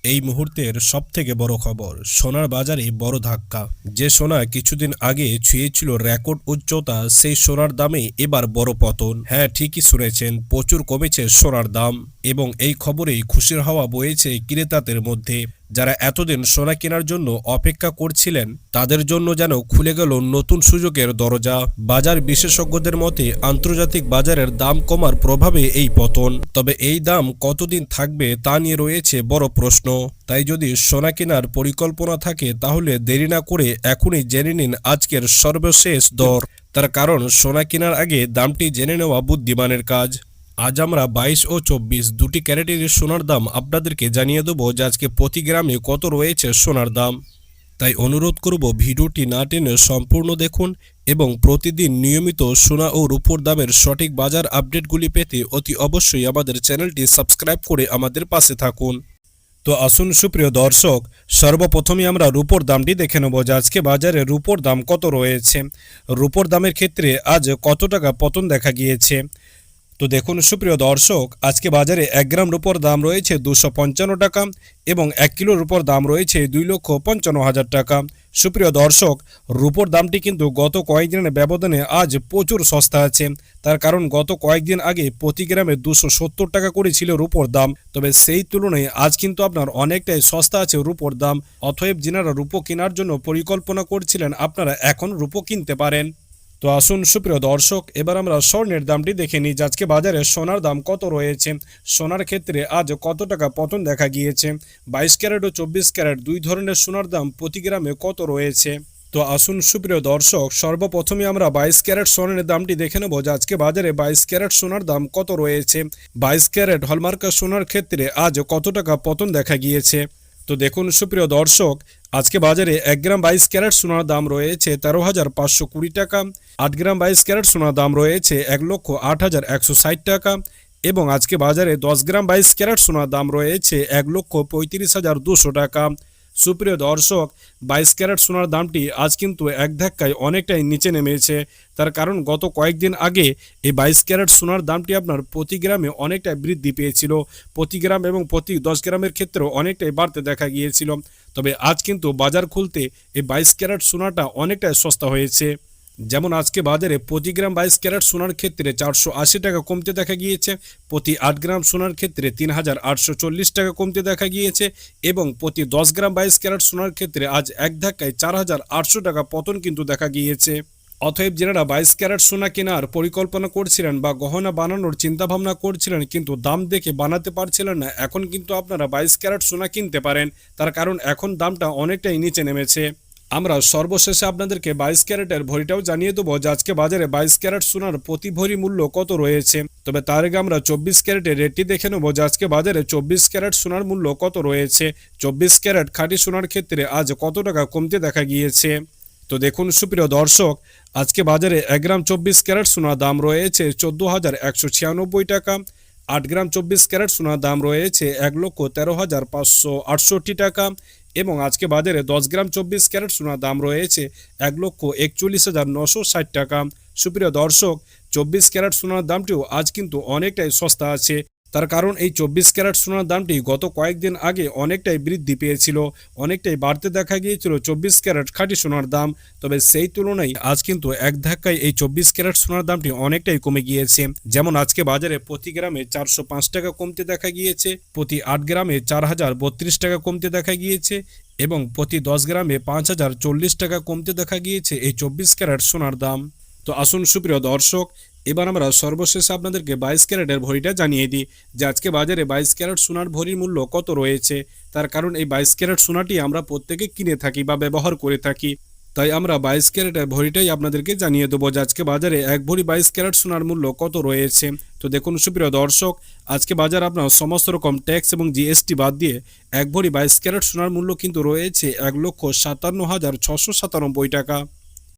এই মুহূর্তের সবথেকে বড় খবর, সোনার বাজারে বড় ধাক্কা। যে সোনা কিছুদিন আগে ছুঁয়েছিল রেকর্ড উচ্চতা, সেই সোনার দামে এবার বড় পতন। হ্যাঁ, ঠিকই শুনেছেন, প্রচুর কমেছে সোনার দাম এবং এই খবরেই খুশির হাওয়া বইছে ক্রেতাদের মধ্যে। যারা এতদিন সোনা কেনার জন্য অপেক্ষা করছিলেন তাদের জন্য যেন খুলে গেল নতুন সুযোগের দরজা। বাজার বিশেষজ্ঞদের মতে আন্তর্জাতিক বাজারের দাম কমার প্রভাবে এই পতন। তবে এই দাম কতদিন থাকবে তা নিয়ে রয়েছে বড় প্রশ্ন। তাই যদি সোনা কেনার পরিকল্পনা থাকে তাহলে দেরি না করে এখনই জেনে নিন আজকের সর্বশেষ দর। তার কারণ সোনা কেনার আগে দামটি জেনে নেওয়া বুদ্ধিমানের কাজ। আজ আমরা 22 ও 24 দুটি ক্যারেটের সোনার দাম আপনাদেরকে জানিয়ে দেবো যে আজকে প্রতি গ্রামে কত রয়েছে সোনার দাম। তাই অনুরোধ করব ভিডিওটি না টেনে সম্পূর্ণ দেখুন এবং প্রতিদিন নিয়মিত সোনা ও রূপোর দামের সঠিক বাজার আপডেটগুলি পেতে অতি অবশ্যই আমাদের চ্যানেলটি সাবস্ক্রাইব করে আমাদের পাশে থাকুন। তো আসুন সুপ্রিয় দর্শক, সর্বপ্রথমে আমরা রূপোর দামটি দেখে নেব যে আজকে বাজারে রূপোর দাম কত রয়েছে। রূপোর দামের ক্ষেত্রে আজ কত টাকা পতন দেখা গিয়েছে। তো দেখুন সুপ্রিয় দর্শক, আজকে বাজারে 1 গ্রাম রূপোর দাম রয়েছে 255 টাকা এবং 1 কিলো রূপোর দাম রয়েছে 2,55,000 টাকা। সুপ্রিয় দর্শক, রূপোর দামটি কিন্তু গত কয়েকদিনের ব্যবধানে আজ প্রচুর সস্তা আছে। তার কারণ গত কয়েকদিন আগে প্রতি গ্রামে 270 টাকা করে ছিল রূপোর দাম, তবে সেই তুলনায় আজ কিন্তু আপনার অনেকটাই সস্তা আছে রূপোর দাম। অতএব যিনারা রূপো কেনার জন্য পরিকল্পনা করছিলেন আপনারা এখন রূপো কিনতে পারেন। তো আসুন সুপ্রিয় দর্শক, এবার আমরা স্বর্ণের দামটি দেখে নিই যে আজকে বাজারে সোনার দাম কত রয়েছে। সোনার ক্ষেত্রে আজ কত টাকা পতন দেখা গিয়েছে। 22 ক্যারেট ও 24 ক্যারেট দুই ধরনের সোনার দাম প্রতি গ্রামে কত রয়েছে। তো আসুন সুপ্রিয় দর্শক, সর্বপ্রথমে আমরা 22 ক্যারেট সোনার দামটি দেখে নেব যে আজকে বাজারে 22 ক্যারেট সোনার দাম কত রয়েছে। 22 ক্যারেট হলমার্কা সোনার ক্ষেত্রে আজ কত টাকা পতন দেখা গিয়েছে। তো দেখুন সুপ্রিয় দর্শক, আজকে বাজারে 1 গ্রাম 22 ক্যারেট সোনার দাম রয়েছে 13,520 টাকা। 8 গ্রাম 22 ক্যারেট সোনার দাম রয়েছে 1,08,160 টাকা এবং আজকে বাজারে 10 গ্রাম 22 ক্যারেট সোনার দাম রয়েছে 1,35,200 টাকা। সুপ্রিয় দর্শক, 22 ক্যারেট সোনার দামটি আজ কিন্তু এক ধাক্কায় অনেকটাই নিচে নেমেছে। তার কারণ গত কয়েকদিন আগে এই 22 ক্যারেট সোনার দামটি আপনার প্রতি গ্রামে অনেকটাই বৃদ্ধি পেয়েছিল। প্রতি গ্রাম এবং প্রতি 10 গ্রামের ক্ষেত্রেও অনেকটাই বাড়তে দেখা গিয়েছিল। তবে আজ কিন্তু বাজার খুলতে এই 22 ক্যারেট সোনাটা অনেকটাই সস্তা হয়েছে। যেমন আজকে বাজারে প্রতি গ্রাম 22 ক্যারেট সোনার ক্ষেত্রে 480 টাকা কমতে দেখা গিয়েছে, প্রতি 8 গ্রাম সোনার ক্ষেত্রে 3,840 টাকা কমতে দেখা গিয়েছে এবং প্রতি 10 গ্রাম 22 ক্যারেট সোনার ক্ষেত্রে আজ এক ধাক্কায় 4,800 টাকা পতন কিন্তু দেখা গিয়েছে। অতএব যারা 22 ক্যারেট সোনা কেনার পরিকল্পনা করছিলেন বা গহনা বানানোর চিন্তাভাবনা করছিলেন কিন্তু দাম দেখে বানাতে পারছিলেন না, এখন কিন্তু আপনারা 22 ক্যারেট সোনা কিনতে পারেন। তার কারণ এখন দামটা অনেকটাই নিচে নেমেছে। আমরা সর্বশেষে আপনাদেরকে 22 ক্যারেটের ভরিটাও জানিয়ে দেবো যে আজকে বাজারে 22 ক্যারেট সোনার প্রতি ভরি মূল্য কত রয়েছে। তবে তার আগে আমরা 24 ক্যারেটের রেটটি দেখে নেবো যে আজকে বাজারে 24 ক্যারেট সোনার মূল্য কত রয়েছে। 24 ক্যারেট খাঁটি সোনার ক্ষেত্রে আজ কত টাকা কমতে দেখা গিয়েছে। তো দেখুন সুপ্রিয় দর্শক, আজকে বাজারে 1 গ্রাম 24 ক্যারেট সোনার দাম রয়েছে 14,196 টাকা। 8 গ্রাম 24 ক্যারেট সোনার দাম রয়েছে 1,13,568 টাকা এবং আজকে বাজারে 10 গ্রাম 24 ক্যারেট সোনার দাম রয়েছে 1,41,960 টাকা। সুপ্রিয় দর্শক, 24 ক্যারেট সোনার দামটিও আজ কিন্তু অনেকটাই সস্তা আছে। তার কারণ এই 24 ক্যারেট সোনার দামটি গত কয়েকদিন আগে অনেকটাই বৃদ্ধি পেয়েছিল, অনেকটাই বাড়তে দেখা গিয়েছিল 24 ক্যারেট খাঁটি সোনার দাম। তবে সেই তুলনায় আজ কিন্তু এক ধাক্কায় এই 24 ক্যারেট সোনার দামটি অনেকটাই কমে গিয়েছে। যেমন আজকে বাজারে প্রতি গ্রামে 405 টাকা কমতে দেখা গিয়েছে, প্রতি 8 গ্রামে 4,032 টাকা কমতে দেখা গিয়েছে এবং প্রতি 10 গ্রামে 5,040 টাকা কমতে দেখা গিয়েছে এই 24 ক্যারেট সোনার দাম। তো আসুন সুপ্রিয় দর্শক, এবার আমরা সর্বশেষে আপনাদেরকে 22 ক্যারেটের ভরিটা জানিয়ে দিই যে আজকে বাজারে 22 ক্যারেট সোনার ভরির মূল্য কত রয়েছে। তার কারণ এই 22 ক্যারেট সোনাটি আমরা প্রত্যেকে কিনে থাকি বা ব্যবহার করে থাকি, তাই আমরা 22 ক্যারেটের ভরিটাই আপনাদেরকে জানিয়ে দেবো যে আজকে বাজারে এক ভরি 22 ক্যারেট সোনার মূল্য কত রয়েছে। তো দেখুন সুপ্রিয় দর্শক, আজকে বাজার আপনার সমস্ত রকম ট্যাক্স এবং জিএসটি বাদ দিয়ে এক ভরি 22 ক্যারেট সোনার মূল্য কিন্তু রয়েছে 1,57,697 টাকা।